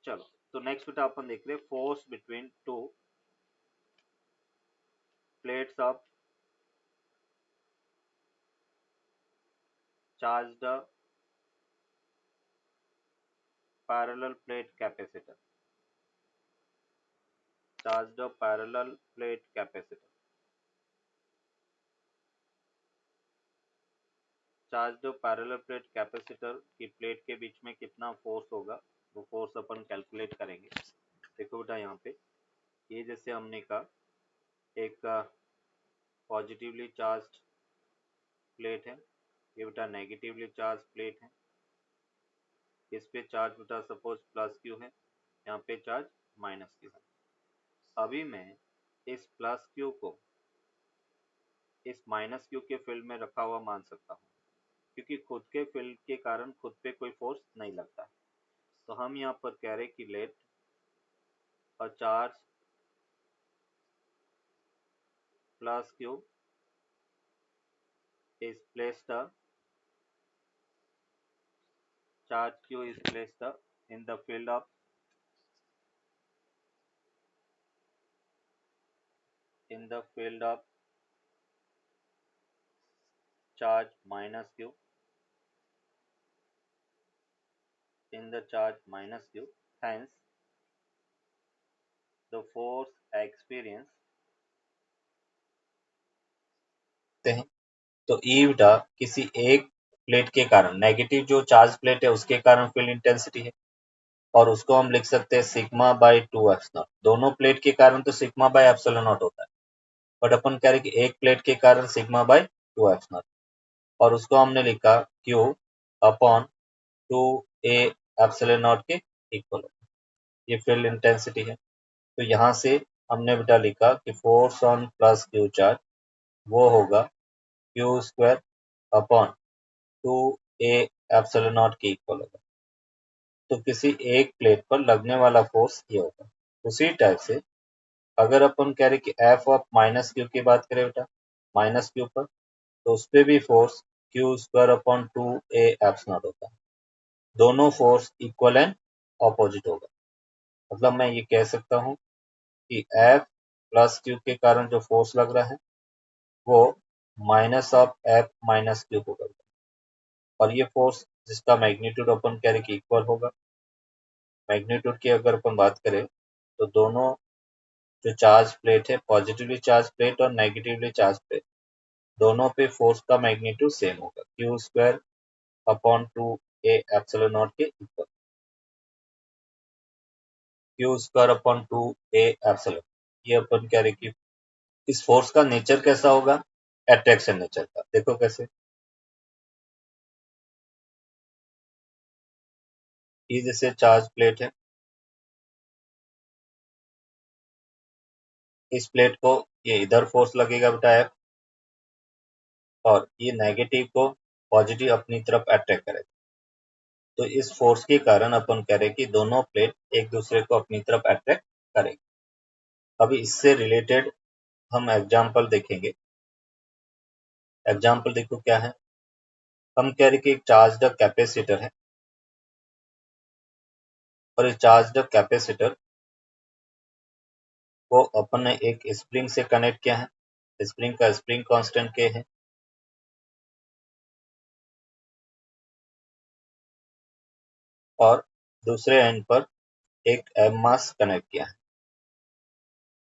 चलो, तो नेक्स्ट बेटा अपन देख रहे हैं force between two plates of charged parallel plate capacitor. Charged parallel plate capacitor. Charged parallel plate capacitor की प्लेट के बीच में कितना फोर्स होगा, वो फोर्स अपन कैलकुलेट करेंगे। देखो बेटा, यहाँ पे ये जैसे हमने कहा एक पॉजिटिवली चार्ज्ड प्लेट है, ये बेटा नेगेटिवली चार्ज प्लेट है। इस पे चार्ज बेटा सपोज प्लस क्यू है, यहाँ पे चार्ज माइनस क्यू है। अभी मैं इस प्लस क्यू को इस माइनस क्यू के फील्ड में रखा हुआ मान सकता हूँ, क्योंकि खुद के फील्ड के कारण खुद पे कोई फोर्स नहीं लगता है। तो हम यहाँ पर कह रहे कि let a charge plus q is placed charge q is placed in the field of charge minus q hence the force experienced हैं। तो ई बेटा किसी एक प्लेट के कारण, नेगेटिव जो चार्ज प्लेट है उसके कारण फील्ड इंटेंसिटी है, और उसको हम लिख सकते हैं सिग्मा बाई 2 एप्सिलॉन। दोनों प्लेट के कारण तो सिग्मा बाई एप्सिलॉन नॉट होता है, बट अपन कह रहे कि एक प्लेट के कारण सिग्मा बाई 2 एप्सिलॉन, और उसको हमने लिखा Q upon 2a epsilon not के इक्वल। ये फील्ड इंटेंसिटी है। तो यहाँ से हमने बेटा लिखा कि force on plus Q charge वो होगा Q square upon 2a epsilon not के इक्वल होगा। तो किसी एक प्लेट पर लगने वाला फोर्स ये होगा। उसी टाइप से अगर अपन कह रहे कि एफ ऑफ माइनस क्यू की बात करें बेटा माइनस क्यू पर, तो उस पर भी force Q square upon 2a epsilon होता है। दोनों फोर्स इक्वल एंड ऑपोजिट होगा। मतलब मैं ये कह सकता हूँ कि एफ प्लस क्यू के कारण जो फोर्स लग रहा है वो minus of F minus Q होगा, और ये फोर्स जिसका मैग्नीट्यूड अपन कह रहे कि इक्वल होगा। मैग्नीट्यूड की अगर अपन बात करें तो दोनों जो चार्ज प्लेट है, पॉजिटिवली चार्ज प्लेट और नेगेटिवली चार्ज प्लेट, दोनों पे फोर्स का मैग्नीट्यूड सेम होगा, Q square upon 2a epsilon not के equal. Q square upon 2a epsilon, ये अपन कह रहे कि इस फोर्स का नेचर कैसा होगा, अट्रैक्शन नेचर का। देखो कैसे, ये जैसे चार्ज प्लेट है, इस प्लेट को ये इधर फोर्स लगेगा बेटा एफ, और ये नेगेटिव को पॉजिटिव अपनी तरफ अट्रैक्ट करेगा। तो इस फोर्स के कारण अपन कह रहे कि दोनों प्लेट एक दूसरे को अपनी तरफ अट्रैक्ट करेंगे। अभी इससे रिलेटेड हम एग्जाम्पल देखेंगे। एग्जाम्पल देखो क्या है। हम कह रहे कि एक चार्ज कैपेसिटर है, और इस चार्ज कैपेसिटर को अपन ने एक स्प्रिंग से कनेक्ट किया है। स्प्रिंग का स्प्रिंग कांस्टेंट के है, और दूसरे एंड पर एक एम मास कनेक्ट किया है।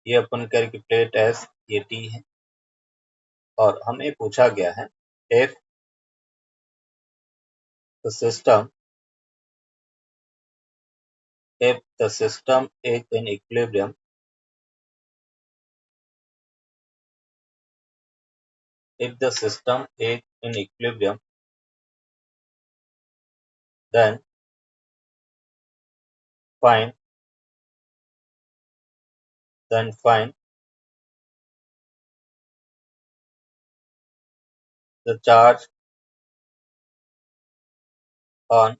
ये अपन कह रहे कि प्लेट एस ये टी है, और हमें पूछा गया है if the system is in equilibrium, if the system is in equilibrium, then find the charge on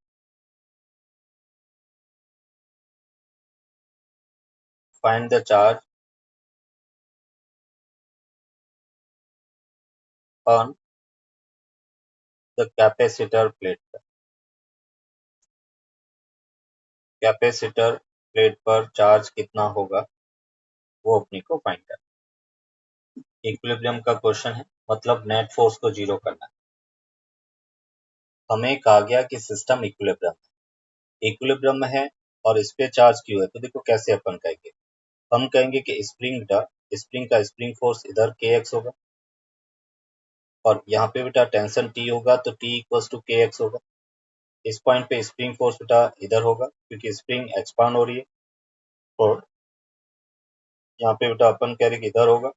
find the charge on the capacitor plate। Capacitor plate पर चार्ज कितना होगा वो अपने को फाइंड करना है। इक्विलिब्रियम का क्वेश्चन है, मतलब नेट फोर्स को जीरो करना है। हमें कहा गया कि सिस्टम इक्विलिब्रियम में है और इस पे चार्ज क्यू है, तो देखो कैसे अपन कहेंगे। हम कहेंगे कि स्प्रिंग का स्प्रिंग फोर्स इधर के एक्स होगा और यहाँ पे बेटा टेंशन टी होगा तो टी इक्वल्स टू के एक्स होगा। इस पॉइंट पे स्प्रिंग फोर्स बेटा इधर होगा क्योंकि स्प्रिंग एक्सपांड हो रही है, और यहाँ पे बेटा अपन कह रहे कि इधर होगा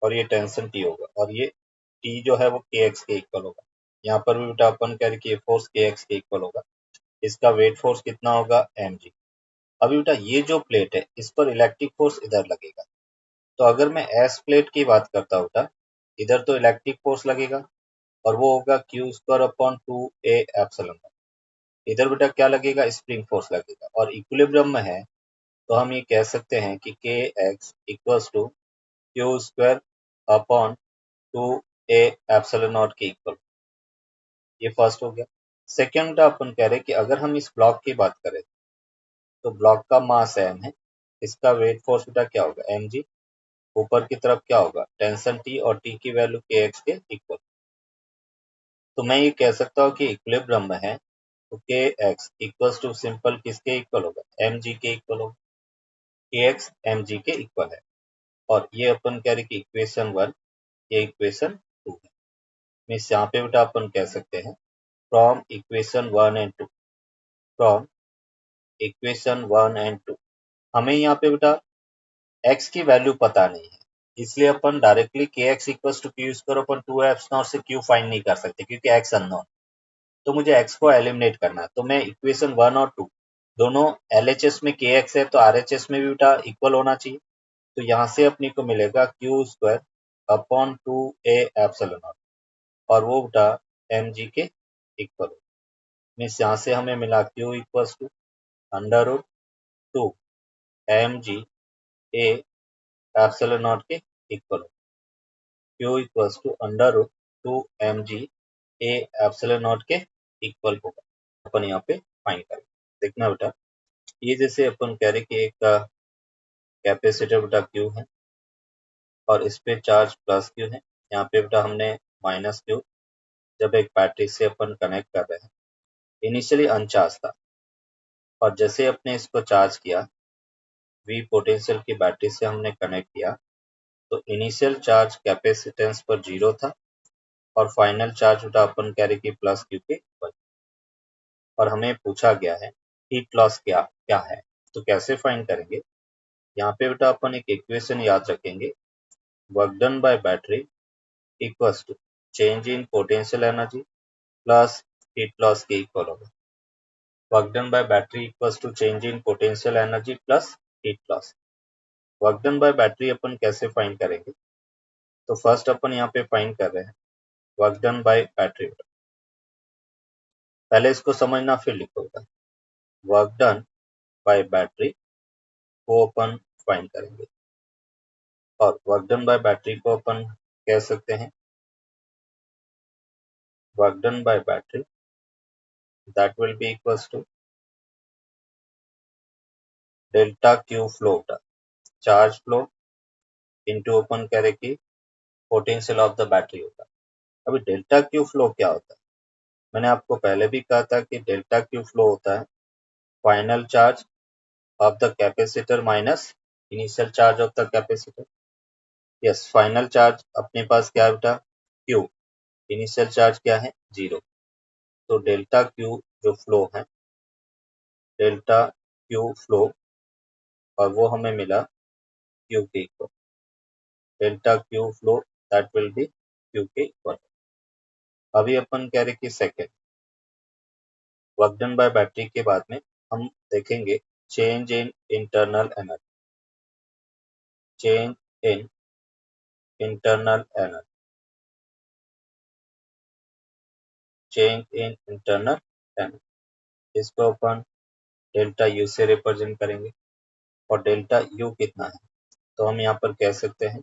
और ये टेंशन टी होगा और ये टी जो है वो के एक्स के इक्वल होगा। यहाँ पर भी बेटा अपन कह रहे कि ये फोर्स के एक्स के इक्वल होगा। इसका वेट फोर्स कितना होगा एम जी। अभी बेटा ये जो प्लेट है इस पर इलेक्ट्रिक फोर्स इधर लगेगा, तो अगर मैं एस प्लेट की बात करता हूँ बेटा, इधर तो इलेक्ट्रिक फोर्स लगेगा और वो होगा Q square upon 2a epsilon. इधर बेटा क्या लगेगा, स्प्रिंग फोर्स लगेगा और इक्विलिब्रियम में है तो हम ये कह सकते हैं कि K X equals to Q square upon 2a epsilon not के इक्वल। ये फर्स्ट हो गया। सेकेंड अपन कह रहे हैं कि अगर हम इस ब्लॉक की बात करें तो ब्लॉक का मास एम है, इसका वेट फोर्स बेटा क्या होगा एम जी। ऊपर की तरफ क्या होगा टेंशन टी और टी की वैल्यू के एक्स के इक्वल। तो मैं ये कह सकता हूँ कि इक्विलिब्रियम में है तो के एक्स इक्वल्स टू सिंपल किसके इक्वल होगा एम जी के इक्वल होगा। के एक्स एम जी के इक्वल है और ये अपन कह रहे कि इक्वेशन 1, ये इक्वेशन 2 है। मीन्स यहाँ पे बेटा अपन कह सकते हैं from equation 1 and 2, from equation 1 and 2 हमें यहाँ पे बेटा x की वैल्यू पता नहीं है, इसलिए अपन directly K X equals to Q square अपन 2 एप्स नॉट से क्यू फाइंड नहीं कर सकते क्योंकि x अननोन। तो मुझे x को एलिमिनेट करना है, तो मैं इक्वेशन 1 और 2 दोनों LHS में के एक्स है तो RHS में भी बेटा इक्वल होना चाहिए। तो यहाँ से अपने को मिलेगा Q square upon 2a epsilon not और वो बेटा एम जी के इक्वल हो। मीन्स यहाँ से हमें मिला Q equals to under root 2 M G A epsilon not के इक्वल हो। Q equals to under root 2 M G A epsilon not के इक्वल होगा। अपन यहाँ पे फाइंड करें, देखना बेटा ये जैसे अपन कह रहे कि एक कैपेसिटर बेटा क्यू है और इस पे चार्ज प्लस क्यू है, यहाँ पे बेटा हमने माइनस क्यू जब एक बैटरी से अपन कनेक्ट कर रहे हैं, इनिशियली अनचार्ज था और जैसे अपने इसको चार्ज किया वी पोटेंशियल की बैटरी से हमने कनेक्ट किया तो इनिशियल चार्ज कैपेसिटेंस पर 0 था और फाइनल चार्ज बेटा अपन कह रहे कि प्लस क्यू के इक्वल। और हमें पूछा गया है हीट लॉस क्या क्या है, तो कैसे फाइंड करेंगे। यहाँ पे बेटा अपन एक इक्वेशन याद रखेंगे, work done by battery equals to change in potential energy plus heat loss के इक्वल होगा। Work done by battery equals to change in potential energy plus heat loss. Work done by battery अपन कैसे find करेंगे, तो first अपन यहाँ पे find कर रहे हैं वर्क डन बाय बैटरी। पहले इसको समझना फिर लिखोगा। वर्क डन बाय बैटरी को अपन फाइंड करेंगे और वर्क डन बाय बैटरी को अपन कह सकते हैं work done by battery that will be equals to delta Q flow charge flow into अपन कह रहे कि पोटेंशियल ऑफ द बैटरी होगा। अभी डेल्टा क्यू फ्लो क्या होता है, मैंने आपको पहले भी कहा था कि डेल्टा क्यू फ्लो होता है final charge of the capacitor minus initial charge of the capacitor. Yes, final charge अपने पास क्या है बेटा क्यू, इनिशियल चार्ज क्या है 0। तो डेल्टा क्यू जो फ्लो है डेल्टा क्यू फ्लो और वो हमें मिला क्यू के equal, delta Q flow that will B Q के इक्वल। अभी अपन कह रहे कि second work done by battery के बाद में हम देखेंगे change in internal energy, change in internal energy, change in internal energy. इसको अपन डेल्टा यू से रिप्रेजेंट करेंगे और डेल्टा यू कितना है, तो हम यहाँ पर कह सकते हैं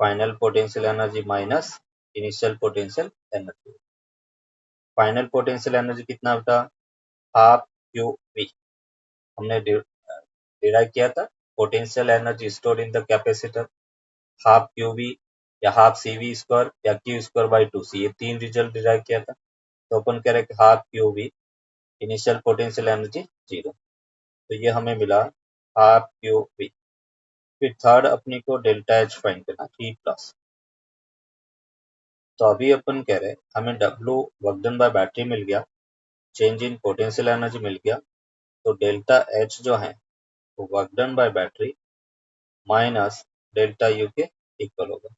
final potential energy minus initial potential energy. Final potential energy कितना बेटा हाफ क्यू वी, हमने डिराइव किया था, potential energy store in the capacitor, half qv या हाफ सीवी स्क्वायर या क्यू स्क्वायर बाई 2c, ये 3 रिजल्ट डिराइव किया था। तो अपन कह रहे हैं कि half qv initial potential energy 0, तो ये हमें मिला हाफ क्यूवी। फिर थर्ड अपने को डेल्टा एच फाइंड करना, हीट लॉस। तो अभी अपन कह रहे हैं हमें W work done by battery मिल गया, चेंज इन पोटेंशियल एनर्जी मिल गया, तो डेल्टा एच जो है वो work done by battery minus delta U के इक्वल होगा।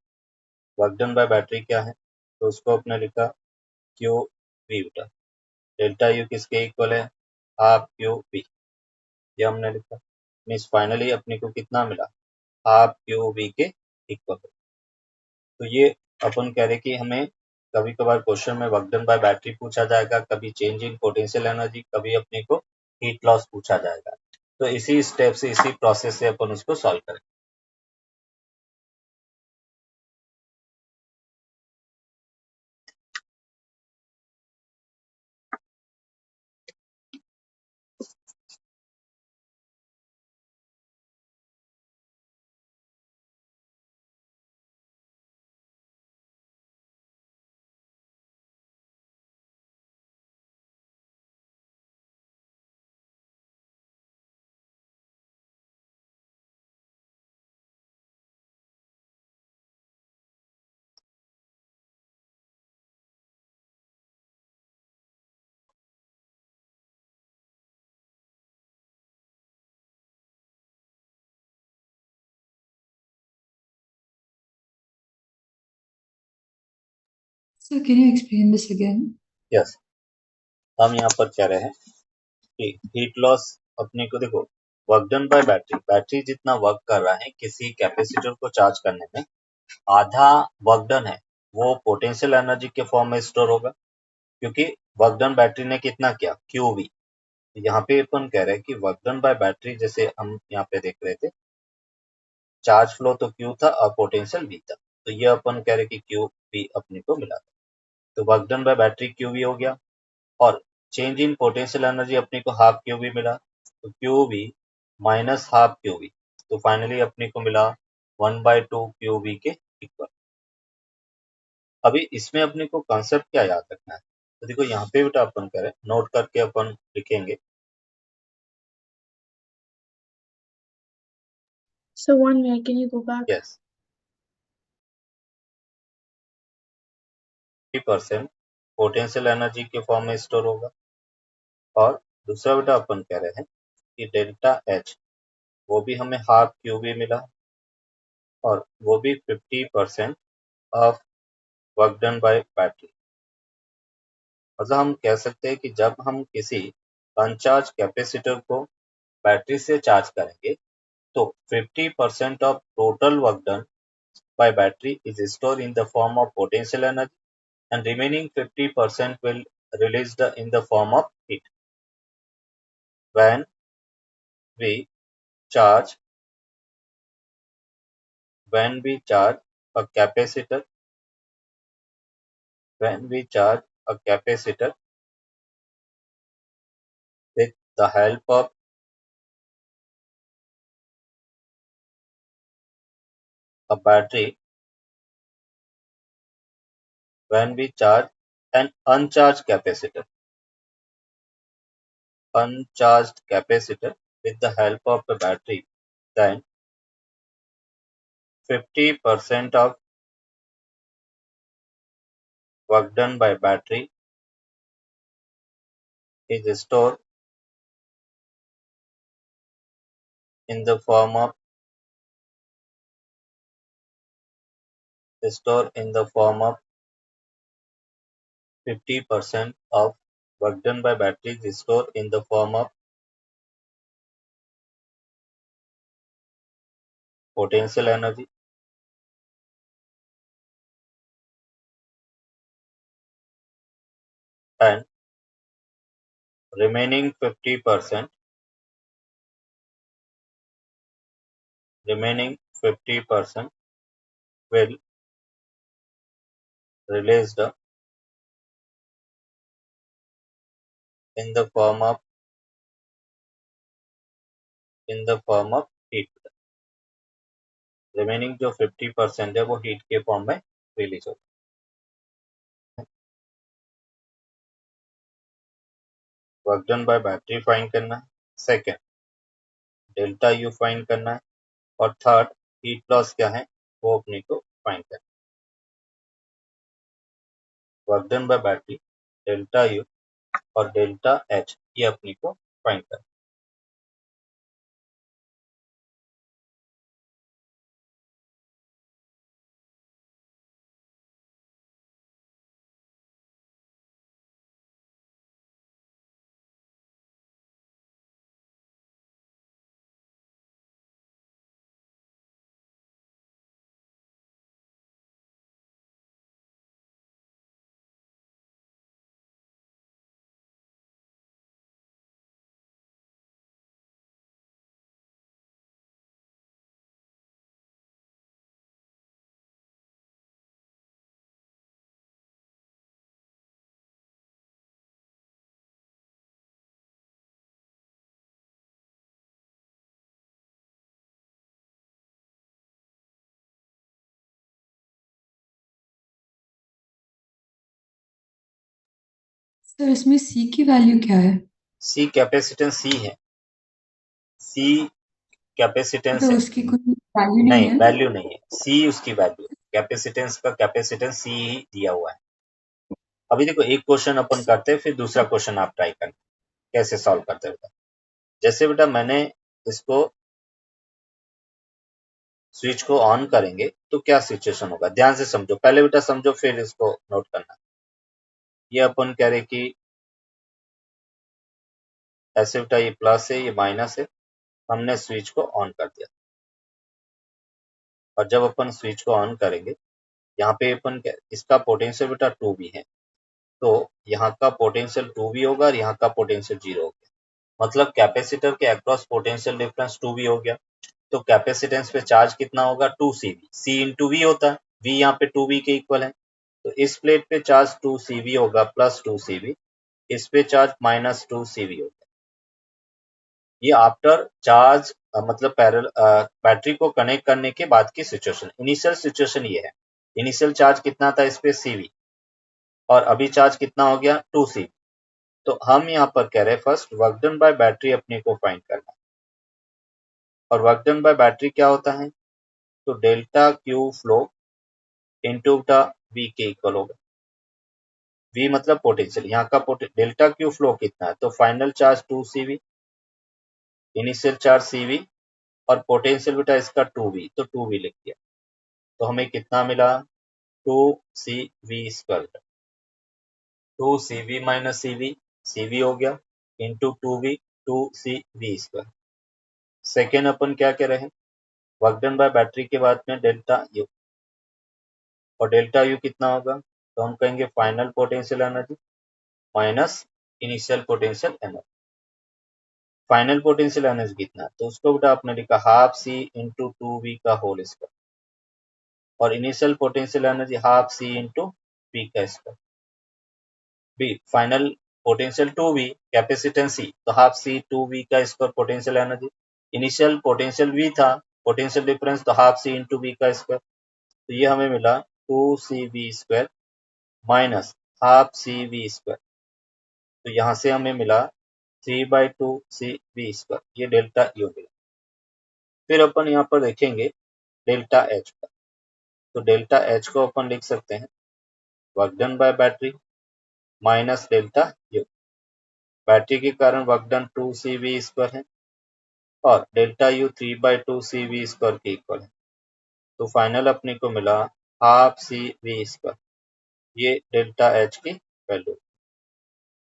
वर्क डन बाय बैटरी क्या है, तो उसको अपने लिखा क्यू वी बेटा, डेल्टा यू किसके इक्वल है, हाफ क्यू वी, ये हमने लिखा। मीन्स फाइनली अपने को कितना मिला, हाफ क्यू वी के इक्वल। तो ये अपन कह रहे कि हमें कभी कभार क्वेश्चन में वर्क डन बाय बैटरी पूछा जाएगा, कभी चेंज इन पोटेंशियल एनर्जी, कभी अपने को हीट लॉस पूछा जाएगा। तो इसी स्टेप से, इसी प्रोसेस से अपन उसको सॉल्व करें। So can you explain this again? Yes, हम यहाँ पर कह रहे हैं कि हीट लॉस अपने को देखो, work done by battery, battery जितना वर्क कर रहा है किसी कैपेसिटर को चार्ज करने में, आधा वर्क डन है वो पोटेंशियल एनर्जी के फॉर्म में स्टोर होगा, क्योंकि वर्क डन बैटरी ने कितना किया, क्यूवी। यहाँ पे अपन कह रहे हैं कि वर्क डन बाय बैटरी, जैसे हम यहाँ पे देख रहे थे, चार्ज फ्लो तो क्यू था और पोटेंशियल वी था, तो ये अपन कह रहे कि क्यू वी अपने को मिला था। तो work done by battery Q V हो गया, और चेंज इन पोटेंशियल एनर्जी अपने को हाफ क्यू वी मिला, तो Q V minus half Q V, तो फाइनली अपने को मिला 1/2 क्यू वी के इक्वल। अभी इसमें अपने को कॉन्सेप्ट क्या याद रखना है, तो देखो यहाँ पे बेटा अपन करें, नोट करके अपन लिखेंगे। So 1 minute, can you go back? Yes, 50% potential energy के फॉर्म में स्टोर होगा, और दूसरा बेटा अपन कह रहे हैं कि डेल्टा एच वो भी हमें हाफ क्यू वी मिला, और वो भी 50% of work done by battery. मतलब हम कह सकते हैं कि जब हम किसी अनचार्ज कैपेसिटर को बैटरी से चार्ज करेंगे, तो 50% of total work done by battery is stored in the form of potential energy, and remaining 50% will released in the form of heat. When we charge when we charge a capacitor when we charge a capacitor with the help of a battery, when we charge an uncharged capacitor with the help of a battery, then 50% of work done by battery is stored in the form of 50% of work done by batteries is stored in the form of potential energy, and remaining 50% will released in the form of in the form of heat. Remaining जो 50% है वो heat के form में release होगा। Work done by battery find करना है, second delta U find करना है, और थर्ड हीट लॉस क्या है वो अपने को फाइंड करना है। Work done by battery, delta U और डेल्टा एच ये अपने को फाइंड करना है। सर इसमें C की वैल्यू क्या है? सी कैपेसिटेंस सी है, सी कैपेसिटेंस तो है, उसकी कोई वैल्यू नहीं नहीं है? वैल्यू नहीं है, सी उसकी वैल्यू, कैपेसिटेंस का कैपेसिटेंस सी ही दिया हुआ है। अभी देखो एक क्वेश्चन अपन करते हैं, फिर दूसरा क्वेश्चन आप ट्राई करना कैसे सॉल्व करते बेटा। जैसे बेटा मैंने इसको स्विच को ऑन करेंगे तो क्या सिचुएशन होगा, ध्यान से समझो, पहले बेटा समझो फिर इसको नोट करना। ये अपन कह रहे कि ऐसे बेटा ये प्लस है ये माइनस है, हमने स्विच को ऑन कर दिया, और जब अपन स्विच को ऑन करेंगे यहाँ पे अपन इसका पोटेंशियल बेटा 2V है, तो यहाँ का पोटेंशियल 2V होगा और यहाँ का पोटेंशियल 0 हो गया, मतलब कैपेसिटर के अक्रॉस पोटेंशियल डिफरेंस 2V हो गया। तो कैपेसिटेंस पे चार्ज कितना होगा 2CV, C इंटू वी होता है, V यहाँ पे 2V के इक्वल है, तो इस प्लेट पे चार्ज 2CV होगा प्लस 2CV, इस पे चार्ज माइनस 2CV होगा। ये आफ्टर चार्ज मतलब बैटरी को कनेक्ट करने के बाद की सिचुएशन, इनिशियल सिचुएशन ये है। इनिशियल चार्ज कितना था इस पे CV, और अभी चार्ज कितना हो गया 2CV। तो हम यहाँ पर कह रहे हैं first work done by battery अपने को फाइंड करना है, और वर्क डन बाय बैटरी क्या होता है, तो delta Q flow into V के इक्वल होगा। वी मतलब पोटेंशियल, यहाँ का डेल्टा क्यू फ्लो कितना है, तो final charge 2CV, initial charge CV, और पोटेंशियल बेटा इसका 2V, तो 2V लिख दिया, तो हमें कितना मिला 2CV square, 2CV minus CV, CV हो गया into 2V, 2CV square. Second अपन क्या कह रहे हैं, वर्क डन बाय बैटरी के बाद में डेल्टा यू, और डेल्टा यू कितना होगा, तो हम कहेंगे final potential energy minus initial potential energy. Final potential energy कितना है, तो उसको बेटा आपने लिखा हाफ सी इंटू 2V का होल स्क्वायर, और initial potential energy half C into V का स्क्वायर। बी final potential 2V, capacitance C, तो हाफ सी 2V का square potential energy, initial potential V था, पोटेंशियल डिफरेंस, तो हाफ सी इंटू V का square, तो ये हमें मिला 2CV square minus half CV square, तो यहाँ से हमें मिला 3/2CV स्क्वायर, ये डेल्टा यू मिला। फिर अपन यहाँ पर देखेंगे डेल्टा एच का, तो डेल्टा एच को अपन लिख सकते हैं work done by battery minus delta U, battery के कारण वर्क डन 2CV स्क्वायर है, और डेल्टा यू 3/2CV स्क्वायर के इक्वल है, तो फाइनल अपने को मिला हाफ CV स्क्वायर, ये डेल्टा एच की value,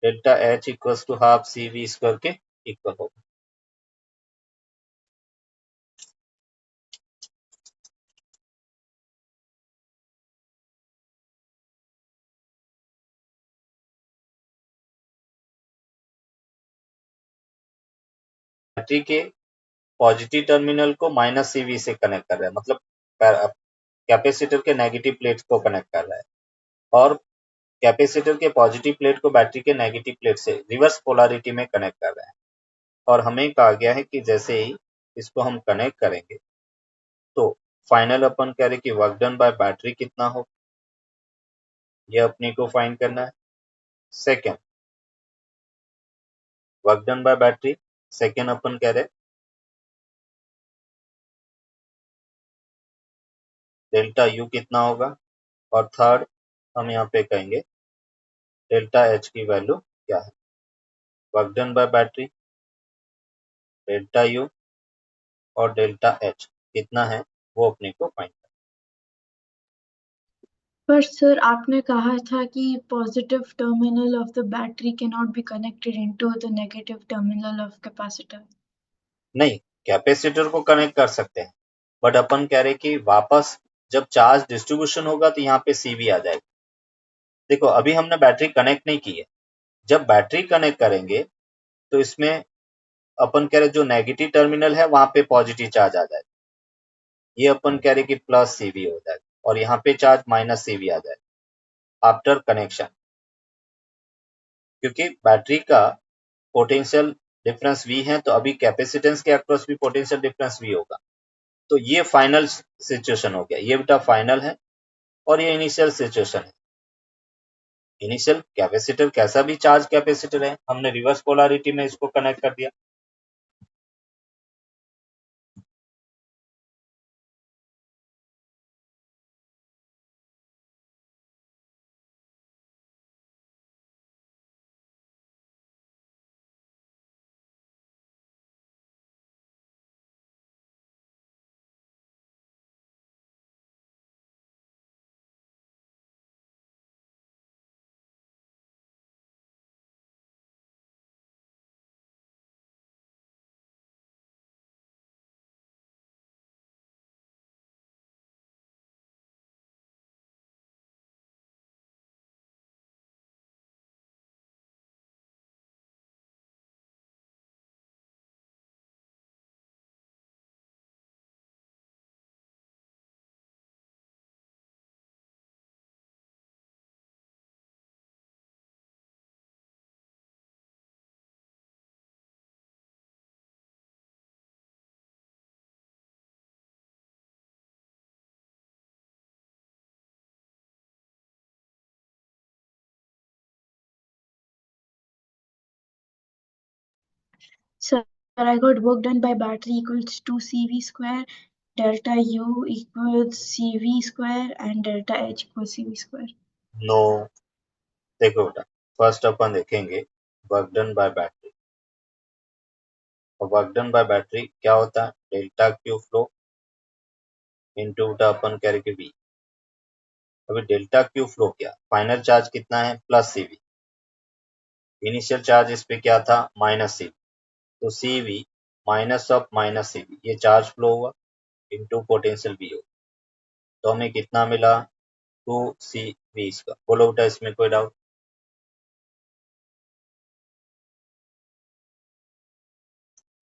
delta H equals to half CV square के इक्वल होगा। बैटरी के पॉजिटिव टर्मिनल को माइनस CV से कनेक्ट कर रहा है, मतलब कैपेसिटर के नेगेटिव प्लेट को कनेक्ट कर रहा है, और कैपेसिटर के पॉजिटिव प्लेट को बैटरी के नेगेटिव प्लेट से रिवर्स पोलैरिटी में कनेक्ट कर रहा है। और हमें कहा गया है कि जैसे ही इसको हम कनेक्ट करेंगे तो फाइनल अपन कह रहे कि वर्क डन बाय बैटरी कितना हो, ये अपने को फाइंड करना है। Second work done by battery, second अपन कह रहे डेल्टा यू कितना होगा, और थर्ड हम यहाँ पे कहेंगे डेल्टा एच की वैल्यू क्या है। Work done by battery, delta U और डेल्टा एच कितना है वो अपने को फाइंड करना। पर सर आपने कहा था कि positive terminal of the battery can not be connected into the negative terminal of capacitor. नहीं, कैपेसिटर को कनेक्ट कर सकते हैं, बट अपन कह रहे कि वापस जब चार्ज डिस्ट्रीब्यूशन होगा तो यहाँ पे सीवी आ जाएगा। देखो अभी हमने बैटरी कनेक्ट नहीं की है, जब बैटरी कनेक्ट करेंगे तो इसमें अपन कह रहे जो नेगेटिव टर्मिनल है वहां पे पॉजिटिव चार्ज आ जाएगा, ये अपन कह रहे कि प्लस सीवी हो जाएगा, और यहाँ पे चार्ज माइनस सीवी आ जाएगा आफ्टर कनेक्शन, क्योंकि बैटरी का पोटेंशियल डिफरेंस V है तो अभी कैपेसिटेंस के अक्रॉस भी पोटेंशियल डिफरेंस V होगा। तो ये फाइनल सिचुएशन हो गया, ये बेटा फाइनल है और ये इनिशियल सिचुएशन है। इनिशियल कैपेसिटर कैसा भी चार्ज कैपेसिटर है, हमने रिवर्स पोलैरिटी में इसको कनेक्ट कर दिया। Sir, I got work done by battery equals 2CV square, delta U equals CV square and delta H equals CV square. No, देखो बेटा फर्स्ट अपन देखेंगे वर्क डन बाय बैटरी, और वर्क डन बाय बैटरी क्या होता है, delta Q flow into बेटा अपन कह रहे कि V। अभी डेल्टा क्यू फ्लो क्या, फाइनल चार्ज कितना है प्लस सीवी, इनिशियल चार्ज इस पे क्या था माइनस सीवी, तो CV minus of minus CV, ये चार्ज फ्लो हुआ इनटू पोटेंशियल वी हो, तो हमें कितना मिला 2CV इसका। बोलो बेटा इसमें कोई डाउट।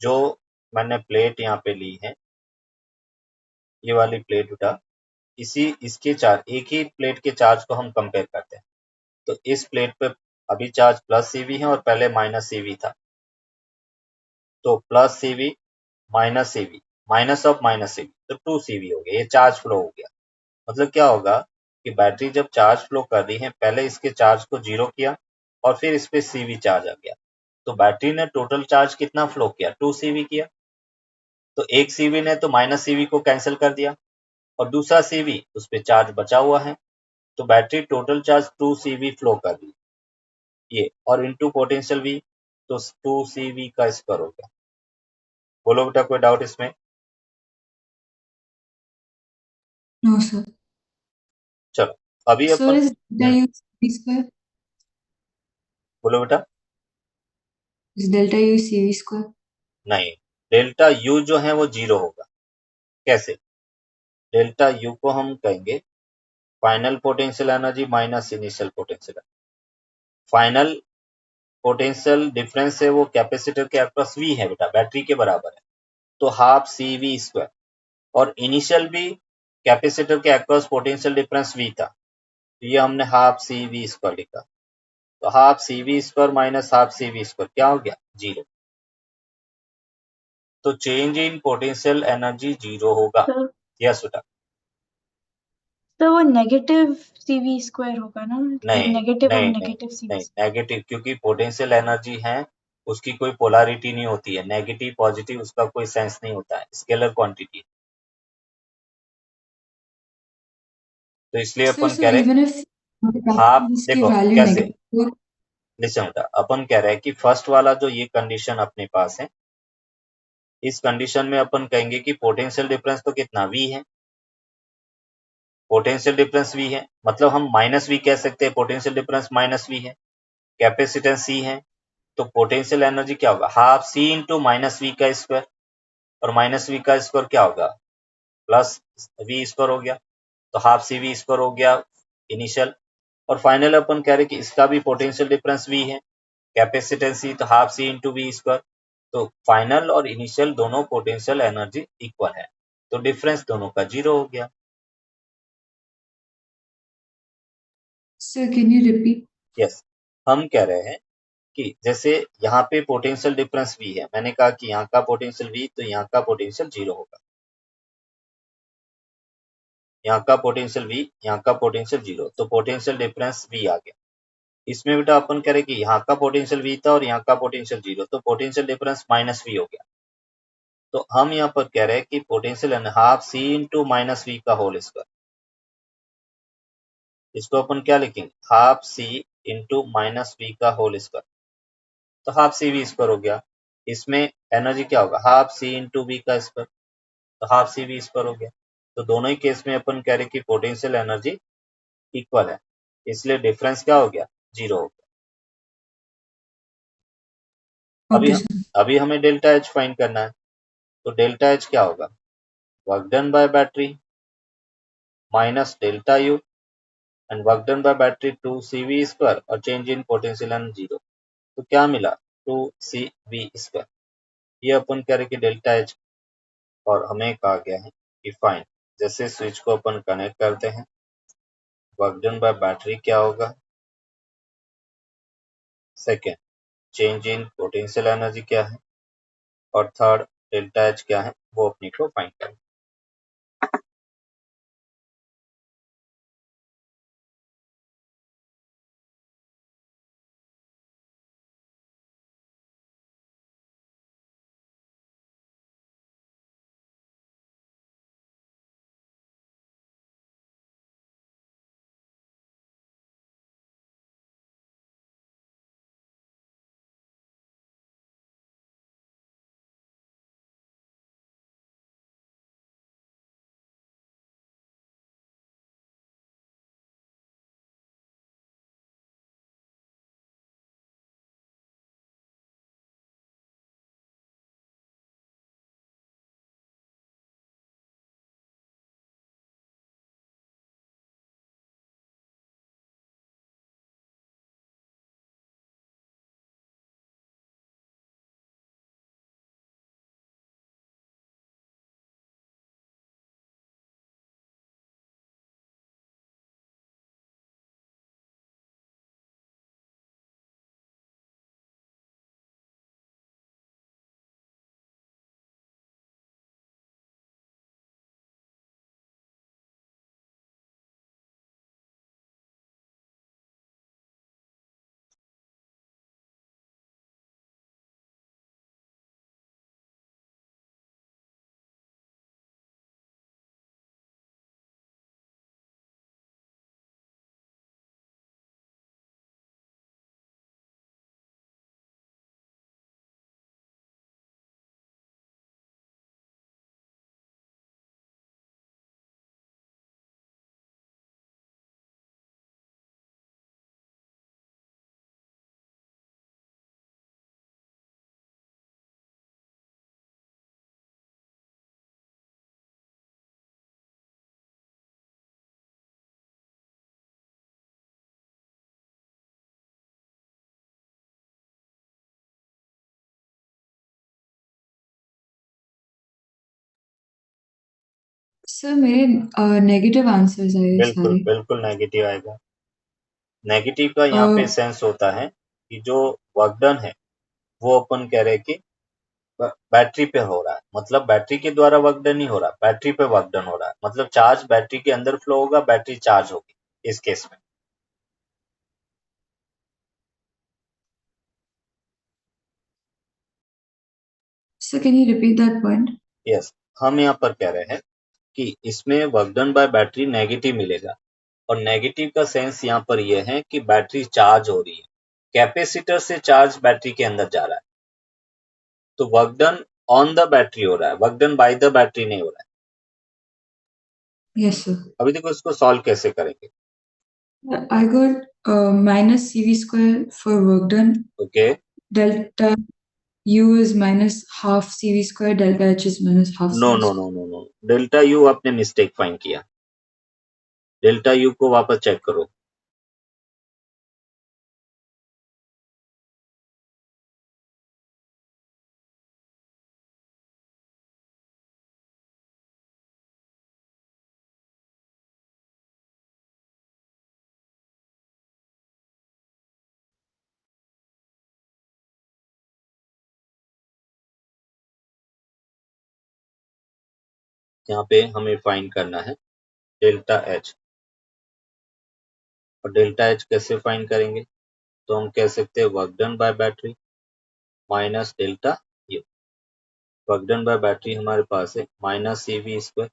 जो मैंने प्लेट यहाँ पे ली है, ये वाली प्लेट बेटा, इसके चार्ज, एक ही प्लेट के चार्ज को हम कंपेयर करते हैं, तो इस प्लेट पे अभी चार्ज प्लस सीवी है और पहले माइनस सीवी था, तो plus CV minus CV minus of minus CV, तो 2CV हो गया, ये चार्ज फ्लो हो गया। मतलब क्या होगा कि बैटरी जब चार्ज फ्लो कर रही है, पहले इसके चार्ज को जीरो किया और फिर इस पे सीवी चार्ज आ गया, तो बैटरी ने टोटल चार्ज कितना फ्लो किया 2CV किया, तो एक सीवी ने तो माइनस सीवी को कैंसिल कर दिया और दूसरा सीवी उस पे चार्ज बचा हुआ है, तो battery total charge 2CV flow कर रही है, ये और इनटू पोटेंशियल V, तो 2CV का स्क्वायर हो गया। बोलो बेटा कोई डाउट इसमें। No sir. चलो अभी सर अपन is delta U CV square, बोलो बेटा। Is delta U CV square. नहीं, डेल्टा यू जो है वो जीरो होगा। कैसे, डेल्टा यू को हम कहेंगे final potential energy minus initial potential, final potential difference है वो कैपेसिटर के अक्रॉस V है बेटा, बैटरी के बराबर है, तो हाफ CV स्क्वायर, और इनिशियल भी कैपेसिटर के अक्रॉस पोटेंशियल डिफरेंस V था, तो ये हमने हाफ CV स्क्वायर लिखा, तो half CV square minus half CV square क्या हो गया जीरो। तो चेंज इन पोटेंशियल एनर्जी 0 होगा। सर यस बेटा। तो वो नेगेटिव CV स्क्वायर होगा ना, लाइक नहीं नेगेटिव और नहीं नहीं नेगेटिव CV नहीं, नेगेटिव, क्योंकि पोटेंशियल एनर्जी है उसकी कोई पोलैरिटी नहीं होती है, नेगेटिव पॉजिटिव उसका कोई सेंस नहीं होता है, स्केलर क्वांटिटी। तो इसलिए सर अपन सो कह रहे इवन इफ हाफ, इसकी देखो वैल्यू कैसे, नेगेटिव, लिसन बेटा, अपन कह रहे हैं कि फर्स्ट वाला जो ये कंडीशन अपने पास है, इस कंडीशन में अपन कहेंगे कि पोटेंशियल डिफरेंस तो कितना V है, पोटेंशियल डिफरेंस V है, मतलब हम माइनस V कह सकते हैं, पोटेंशियल डिफरेंस माइनस V है, कैपेसिटेंस C है, तो पोटेंशियल एनर्जी क्या होगा, half C into minus V का स्क्वायर, और माइनस वी का स्क्वायर क्या होगा, प्लस वी स्क्वायर हो गया, तो हाफ सी वी स्क्वायर हो गया इनिशियल, और फाइनल अपन कह रहे कि इसका भी पोटेंशियल डिफरेंस V है, कैपेसिटेंस C, तो half C into V square, तो फाइनल और इनिशियल दोनों पोटेंशियल एनर्जी इक्वल है, तो डिफरेंस दोनों का 0 हो गया। Sir can you repeat? Yes, हम कह रहे हैं कि जैसे यहाँ पे पोटेंशियल डिफरेंस V है, मैंने कहा कि यहाँ का पोटेंशियल V, तो यहाँ का पोटेंशियल 0 होगा, यहाँ का पोटेंशियल V, यहाँ का पोटेंशियल 0, तो पोटेंशियल डिफरेंस V आ गया। इसमें बेटा अपन कह रहे कि यहाँ का पोटेंशियल V था और यहाँ का पोटेंशियल 0, तो पोटेंशियल डिफरेंस माइनस V हो गया। तो हम यहाँ पर कह रहे हैं कि potential half C into minus V का होल स्क्वायर, इसको अपन क्या लिखेंगे, half C into minus V का होल स्क्वायर, तो हाफ सी वी स्क्वायर हो गया। इसमें एनर्जी क्या होगा, हाफ C इंटू वी का स्क्वायर, तो हाफ सी वी स्क्वायर हो गया। तो दोनों ही केस में अपन कह रहे कि पोटेंशियल एनर्जी इक्वल है, इसलिए डिफरेंस क्या हो गया, 0 हो गया। अभी ओके सर। अभी हमें डेल्टा एच फाइंड करना है, तो डेल्टा एच क्या होगा, work done by battery minus delta you, and work done by battery 2CV square, और चेंज इन पोटेंशियल एनर्जी 0, तो क्या मिला, 2CV स्क्वायर। ये अपन कह रहे कि डेल्टा एच, और हमें कहा गया है कि फाइंड, जैसे स्विच को अपन कनेक्ट करते हैं, वर्क डन बाय बैटरी क्या होगा, second change in potential energy क्या है, और थर्ड डेल्टा एच क्या है, वो अपने को फाइंड करना। सर मेरे नेगेटिव आंसर्स आए ये बिल्कुल सारे। बिल्कुल नेगेटिव आएगा। नेगेटिव का यहाँ पे अ, सेंस होता है कि जो वर्क डन है वो अपन कह रहे कि बैटरी पे हो रहा है, मतलब बैटरी के द्वारा वर्क डन नहीं हो रहा, बैटरी पे वर्क डन हो रहा है, मतलब चार्ज बैटरी के अंदर फ्लो होगा, बैटरी चार्ज होगी इस केस में। So can you repeat that point? Yes, हम यहाँ पर कह रहे हैं कि इसमें work done by battery negative मिलेगा, और नेगेटिव का सेंस यहाँ पर यह है कि बैटरी चार्ज हो रही है, कैपेसिटर से चार्ज बैटरी के अंदर जा रहा है, तो work done on the battery हो रहा है, work done by the battery नहीं हो रहा है। Yes, sir. अभी देखो इसको सॉल्व कैसे करेंगे। I got minus CV square for work done. Okay, Delta U is minus half CV square. Delta H is minus half no CV no square. No no no, delta U आपने mistake find किया, delta U को वापस check करो। यहाँ पे हमें find करना है डेल्टा एच, और डेल्टा एच कैसे फाइंड करेंगे, तो हम कह सकते हैं work done by battery minus delta U. Work done by battery हमारे पास है माइनस सी वी स्क्वायर,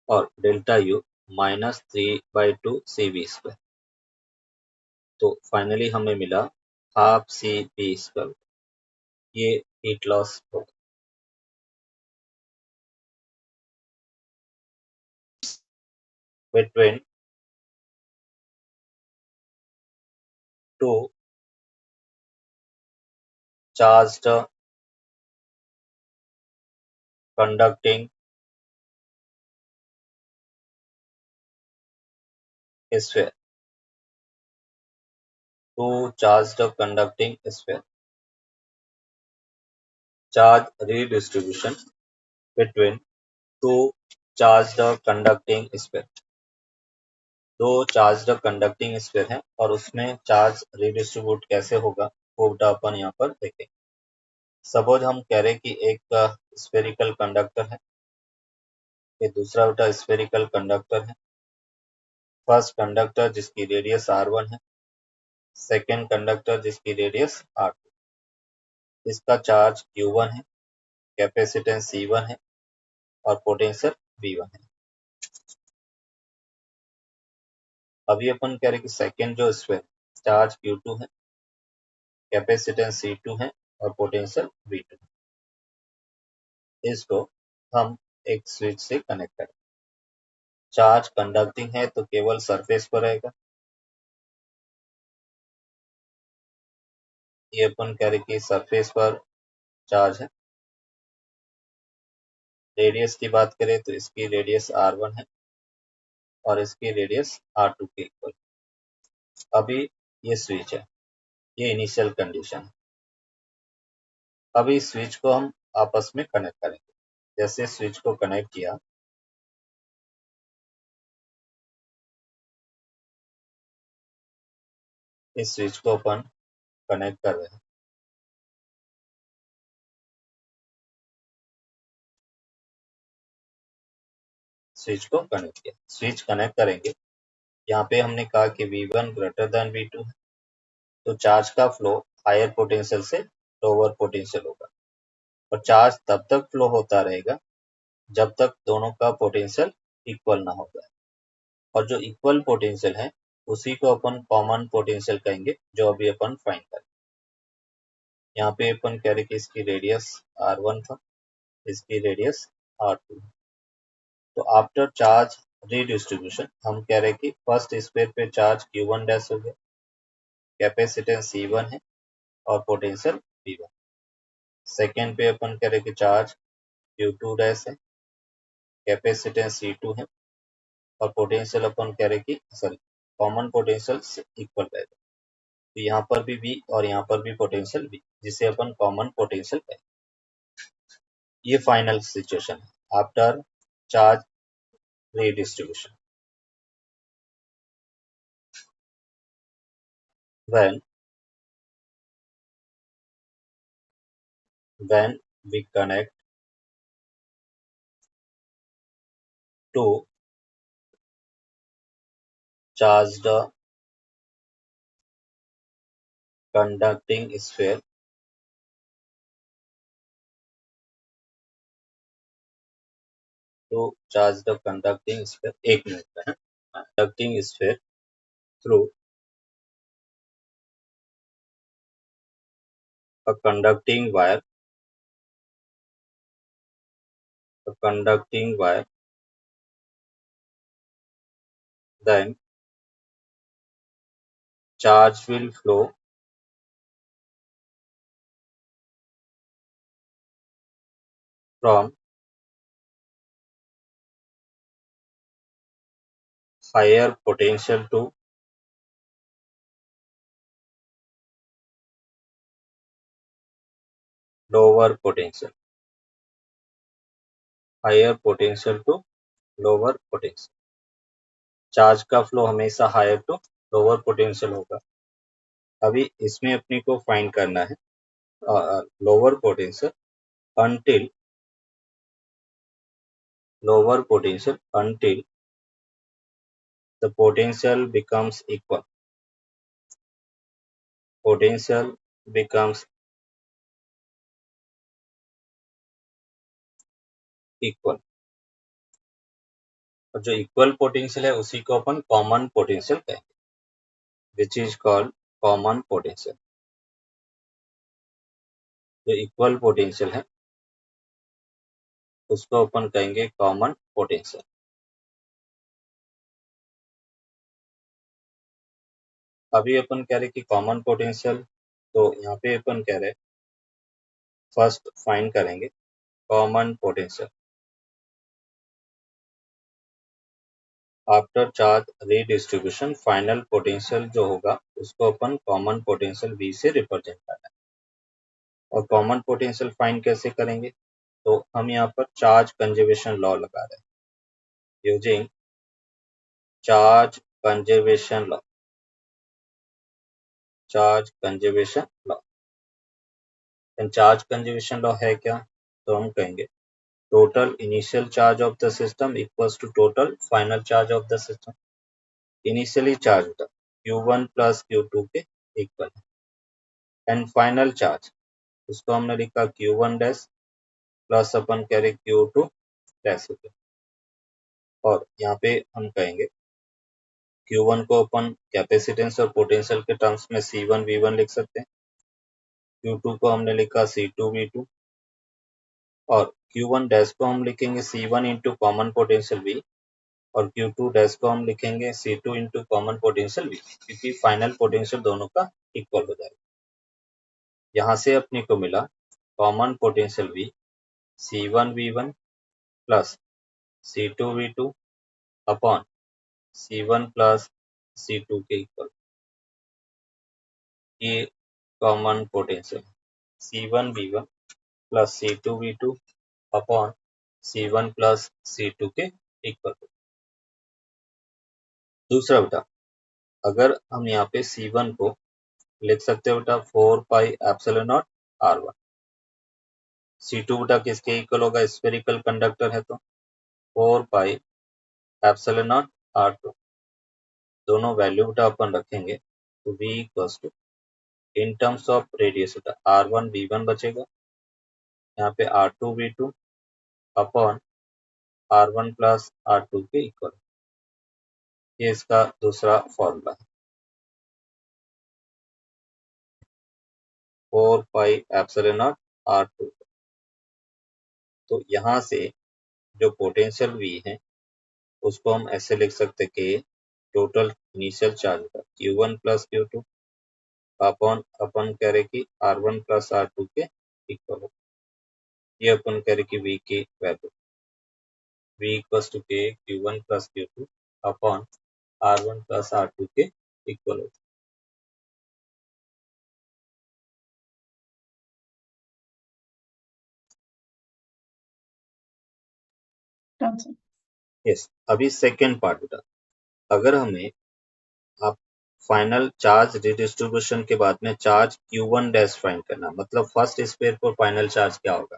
और delta U minus 3/2 C V square, तो फाइनली हमें मिला हाफ सी वी स्क्वायर। ये हीट लॉस होगा between two charged conducting sphere, two charged conducting sphere, charge redistribution between two charged conducting sphere। दो charged conducting sphere है, और उसमें charge redistribute कैसे होगा वो बेटा अपन यहाँ पर देखेंगे। सपोज हम कह रहे हैं कि एक स्फेरिकल कंडक्टर है, ये दूसरा बेटा स्फेरिकल कंडक्टर है। फर्स्ट कंडक्टर जिसकी रेडियस r1 है, सेकेंड कंडक्टर जिसकी रेडियस r2, इसका चार्ज q1 है, कैपेसिटेंस C1 है, और पोटेंशियल V1 है। अभी अपन कह रहे हैं कि सेकेंड जो स्फीयर चार्ज q2 है, कैपेसिटेंस C2 है, और पोटेंशियल V2 है। इसको हम एक स्विच से कनेक्ट करें। चार्ज कंडक्टिंग है तो केवल सरफेस पर रहेगा। ये अपन कह रहे कि सरफेस पर चार्ज है। रेडियस की बात करें तो इसकी रेडियस r1 है, और इसकी रेडियस r2 के इक्वल। अभी ये स्विच है, ये इनिशियल कंडीशन है। अभी इस स्विच को हम आपस में कनेक्ट करेंगे। जैसे स्विच को कनेक्ट किया, इस स्विच को अपन कनेक्ट कर रहे हैं। स्विच को कनेक्ट किया, स्विच कनेक्ट करेंगे। यहाँ पे हमने कहा कि V1 ग्रेटर देन V2 है, तो चार्ज का फ्लो हायर पोटेंशियल से लोअर पोटेंशियल होगा, और चार्ज तब तक फ्लो होता रहेगा जब तक दोनों का पोटेंशियल इक्वल ना हो जाए। और जो इक्वल पोटेंशियल है उसी को अपन कॉमन पोटेंशियल कहेंगे, जो अभी अपन फाइंड करें। यहाँ पे अपन कह रहे कि इसकी रेडियस r1 था, इसकी रेडियस r2। तो आफ्टर चार्ज रिडिस्ट्रीब्यूशन हम कह रहे कि फर्स्ट स्फीयर पे चार्ज q1 डैश हो गया, कैपेसिटेंस C1 है, और पोटेंशियल V1। सेकेंड पे अपन कह रहे कि चार्ज q2 डैश है, कैपेसिटेंस C2 है, और पोटेंशियल अपन कह रहे कि सॉरी कॉमन पोटेंशियल इक्वल रहेगा। तो यहाँ पर भी V और यहाँ पर भी पोटेंशियल V, जिसे अपन कॉमन पोटेंशियल कहें। ये फाइनल सिचुएशन है after charge redistribution। when we connect to charged conducting sphere एक मिनट में conducting sphere through a conducting wire then charge will flow from higher potential to lower potential. Higher potential to lower potential. Charge का flow हमेशा higher to lower potential होगा. अभी इसमें अपने को find करना है lower potential until the potential becomes equal. Potential becomes equal. और जो इक्वल पोटेंशियल है उसी को अपन कॉमन पोटेंशियल कहेंगे, which is called common potential. जो इक्वल पोटेंशियल है उसको अपन कहेंगे कॉमन पोटेंशियल. अभी अपन कह रहे कि कॉमन पोटेंशियल, तो यहाँ पे अपन कह रहे फर्स्ट फाइंड करेंगे common potential after charge redistribution. Final potential जो होगा उसको अपन कॉमन पोटेंशियल V से रिप्रेजेंट करना है. और कॉमन पोटेंशियल फाइंड कैसे करेंगे, तो हम यहाँ पर चार्ज कंजर्वेशन लॉ लगा रहे हैं using charge conservation law. Charge conservation law है क्या, तो हम कहेंगे total initial charge of the system equals to total final charge of the system. Initially charge था Q1 प्लस Q2 के इक्वल है, एंड फाइनल चार्ज उसको हमने लिखा Q1 डैश प्लस अपन कह रहे Q2 डैश. और यहाँ पे हम कहेंगे Q1 को अपन कैपेसिटेंस और पोटेंशियल के टर्म्स में C1 V1 लिख सकते हैं. Q2 को हमने लिखा C2 V2 और Q1 डैश को हम लिखेंगे C1 into common potential V और Q2 डैश को हम लिखेंगे C2 into common potential V, क्योंकि फाइनल पोटेंशियल दोनों का इक्वल हो जाएगा. यहाँ से अपने को मिला common potential V C1 V1 plus C2 V2 upon C1 plus C2 के इक्वल. ये common potential C1 V1 plus C2 V2 upon C1 plus C2 के इक्वल. दूसरा बेटा, अगर हम यहाँ पे C1 को लिख सकते हो बेटा 4 pi epsilon not R1. C2 बेटा किसके इक्वल होगा, स्फेरिकल कंडक्टर है तो 4 पाई एप्सिलॉन नॉट R2. दोनों वैल्यू बेटा अपन रखेंगे तो V equals to in terms of radius बेटा R1 V1 बचेगा, यहाँ पे R2 V2 upon R1 plus R2 के इक्वल. ये इसका दूसरा फॉर्मूला है 4 पाई एप्सिलॉन नॉट R2. तो यहाँ से जो पोटेंशियल V है उसको हम ऐसे लिख सकते कि टोटल इनिशियल चार्ज का Q1 प्लस Q2 अपॉन अपन कह रहे कि R1 प्लस R2 के इक्वल हो. ये अपन कह रहे कि V की वैल्यू V इक्वल्स टू के Q1 plus Q2 upon R1 plus R2 के इक्वल हो. यस. अभी सेकेंड पार्ट बेटा, अगर हमें आप फाइनल चार्ज रिडिस्ट्रीब्यूशन के बाद में चार्ज Q1 डैश फाइंड करना, मतलब फर्स्ट स्पेयर पर फाइनल चार्ज क्या होगा,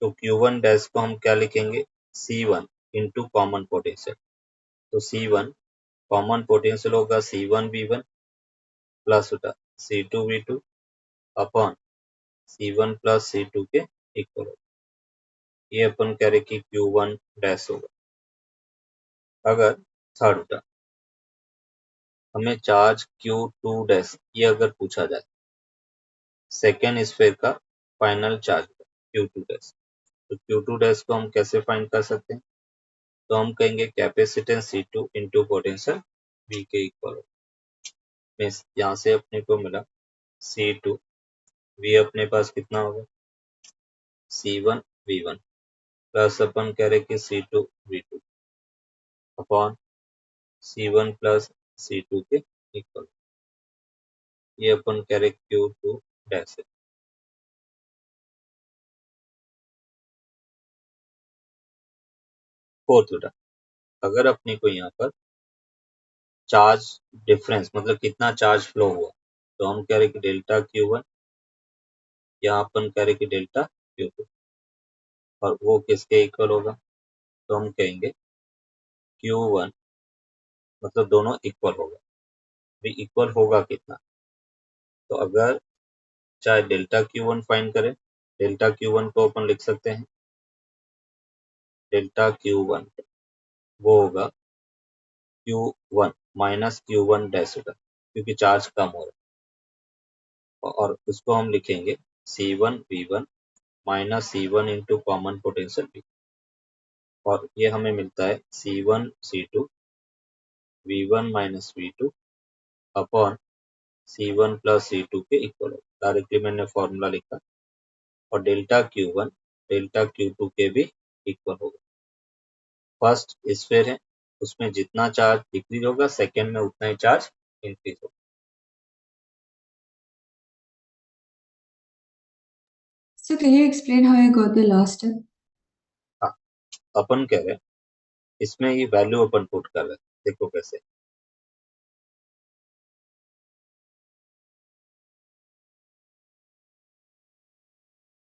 तो Q1 डैश को हम क्या लिखेंगे, C1 इंटू कॉमन पोटेंशियल। तो C1 कॉमन पोटेंशियल होगा C1V1 plus C2V2 upon C1 plus C2 के इक्वल होगा। ये अपन कह रहे कि Q1 डैश होगा। अगर थर्ड हमें चार्ज Q2 डैश ये अगर पूछा जाए, सेकेंड स्फीयर का फाइनल चार्ज Q2 डैश, तो Q2 डैश को हम कैसे फाइंड कर सकते हैं, तो हम कहेंगे capacitance C2 into potential V के इक्वल हो। मीन्स यहाँ से अपने को मिला C2, V अपने पास कितना होगा C1 V1 प्लस अपन कह रहे कि C2 V2 upon C1 plus C2 के इक्वल। ये अपन कह रहे Q2 डैश है। फोर्थ अगर अपने को यहाँ पर चार्ज डिफरेंस मतलब कितना चार्ज फ्लो हुआ, तो हम कह रहे कि डेल्टा Q1 या अपन कह रहे कि डेल्टा Q2 और वो किसके इक्वल होगा, तो हम कहेंगे Q1 मतलब दोनों इक्वल होगा। भी इक्वल होगा कितना, तो अगर चाहे डेल्टा Q1 फाइंड करें, डेल्टा Q1 को अपन लिख सकते हैं डेल्टा Q1 वो होगा Q1 माइनस Q1 डैश होगा क्योंकि चार्ज कम हो रहा है, और उसको हम लिखेंगे C1 V1 minus C1 into common potential V, और ये हमें मिलता है C1 C2 V1 minus V2 upon C1 plus C2 के इक्वल हो। डायरेक्टली मैंने फॉर्मूला लिखा, और डेल्टा Q1 डेल्टा Q2 के भी इक्वल होगा। फर्स्ट स्फीयर है, उसमें जितना चार्ज डिक्रीज होगा सेकेंड में उतना ही चार्ज इंक्रीज होगा। So can you explain how I got the last step? हाँ, अपन कह रहे हैं इसमें ये वैल्यू अपन पुट कर रहे हैं, देखो कैसे।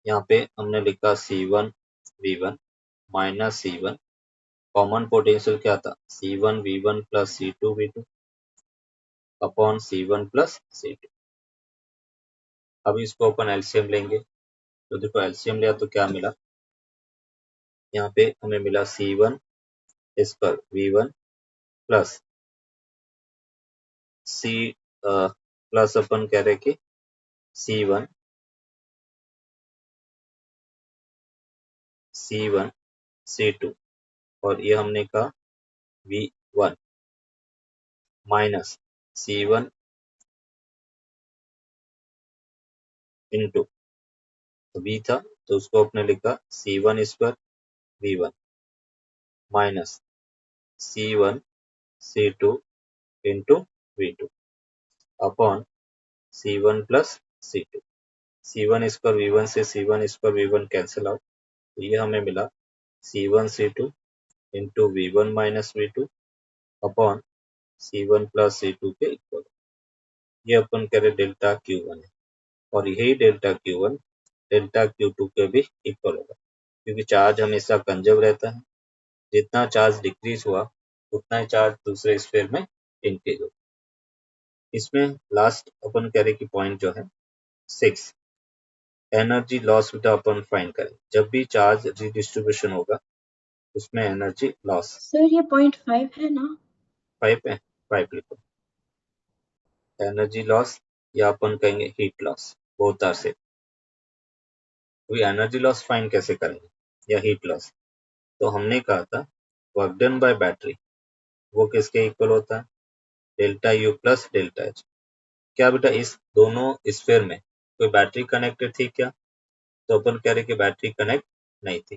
यहाँ पे हमने लिखा C1 V1 minus C1, common potential क्या था C1 V1 plus C2 V2 upon C1 plus C2। अब इसको अपन एलसीएम लेंगे, तो देखो एलसीएम लिया तो क्या मिला, यहाँ पे हमें मिला C1 square V1 plus C plus अपन कह रहे कि C1 C2 और ये हमने कहा V1 minus C1 into V था तो उसको अपने लिखा C1 square V1 minus C1 C2 into V2 upon C1 plus C2। C1 square V1 से C1 square V1 cancel out, तो ये हमें मिला C1 C2 into V1 minus V2 upon C1 plus C2 के इक्वल। ये अपन कह रहे डेल्टा Q1 है, और यही डेल्टा Q1 डेल्टा Q2 के भी इक्वल होगा क्योंकि चार्ज हमेशा कंजर्व रहता है। जितना चार्ज डिक्रीज हुआ उतना ही चार्ज दूसरे स्फीयर में इंक्रीज होगा। इसमें लास्ट अपन कह रहे कि पॉइंट जो है 6 एनर्जी लॉस बेटा अपन फाइंड करें। जब भी चार्ज रिडिस्ट्रीब्यूशन होगा उसमें एनर्जी लॉस। सर ये 0.5 है ना? 5 है, 5 लिखो। एनर्जी लॉस या अपन कहेंगे heat loss, both are same. वही एनर्जी लॉस फाइंड कैसे करेंगे या हीट लॉस, तो हमने कहा था वर्क डन बाय बैटरी वो किसके इक्वल होता है delta U plus delta H. क्या बेटा इस दोनों स्फीयर में कोई बैटरी कनेक्टेड थी क्या, तो अपन कह रहे कि बैटरी कनेक्ट नहीं थी,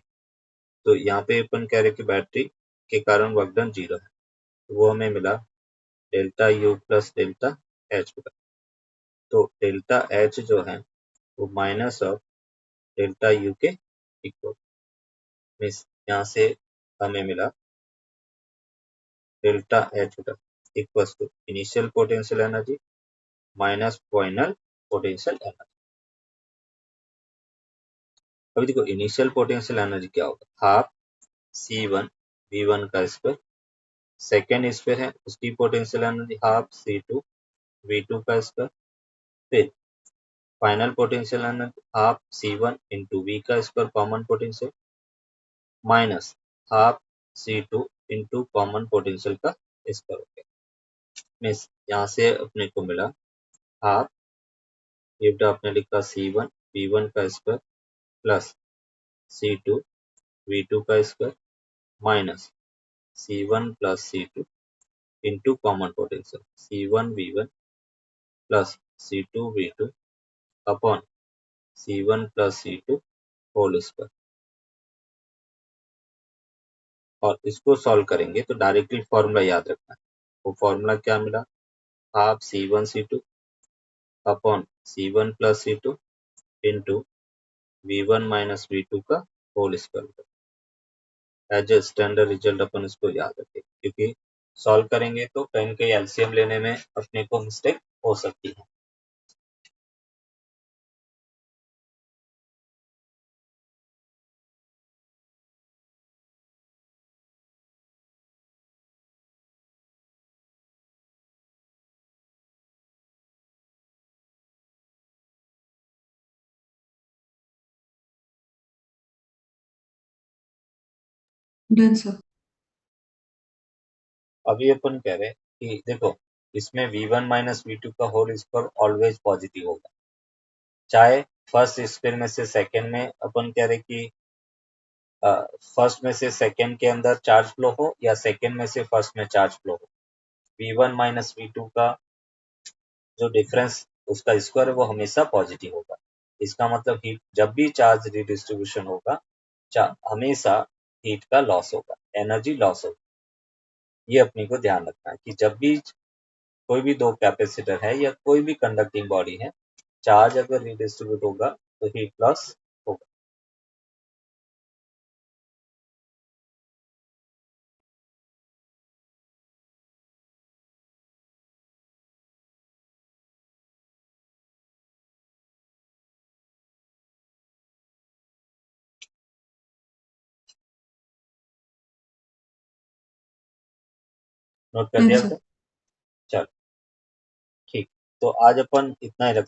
तो यहाँ पे अपन कह रहे कि बैटरी के कारण वर्क डन 0 है, तो वो हमें मिला delta U plus delta H. तो डेल्टा एच जो है वो माइनस ऑफ डेल्टा यू के इक्वल। मीन्स यहाँ से हमें मिला delta H equals to initial potential energy minus final potential energy. अभी देखो इनिशियल पोटेंशियल एनर्जी क्या होगा, हाफ C1 V1 का स्क्वायर, सेकेंड स्क्वायर है उसकी potential energy half C2 V2 का स्क्वायर, फिर final potential energy half C1 into V का square common potential minus half C2 into common potential का square हो गया। मीन्स यहाँ से अपने को मिला हाफ, ये आपने लिखा C1 V1 का स्क्वायर प्लस C2 V2 का square minus C1 plus C2 into common potential C1 V1 plus C2 V2 upon C1 plus C2 whole square. और इसको सॉल्व करेंगे तो डायरेक्टली फॉर्मूला याद रखना है। वो फॉर्मूला क्या मिला, half C1 C2 upon C1 plus C2 into V1 minus V2 का whole square. As a standard result अपन इसको याद रखें, क्योंकि सॉल्व करेंगे तो कहीं न कहीं एलसीएम लेने में अपने को मिस्टेक हो सकती है। Done sir. अभी अपन कह रहे हैं कि देखो इसमें V1 माइनस V2 का होल स्क्वायर ऑलवेज पॉजिटिव होगा, चाहे फर्स्ट स्क्वायर में से सेकेंड में अपन कह रहे कि फर्स्ट में से सेकेंड के अंदर चार्ज फ्लो हो या सेकेंड में से फर्स्ट में चार्ज फ्लो हो। V1 माइनस V2 का जो डिफरेंस उसका स्क्वायर है वो हमेशा पॉजिटिव होगा। इसका मतलब हीट जब भी चार्ज रिडिस्ट्रीब्यूशन होगा हमेशा हीट का लॉस होगा, एनर्जी लॉस होगा। ये अपने को ध्यान रखना है कि जब भी कोई भी दो कैपेसिटर है या कोई भी कंडक्टिंग बॉडी है, चार्ज अगर रिडिस्ट्रीब्यूट होगा तो हीट लॉस होगा। नोट कर डन दिया सर। आपने? चलो ठीक, तो आज अपन इतना ही रखते हैं।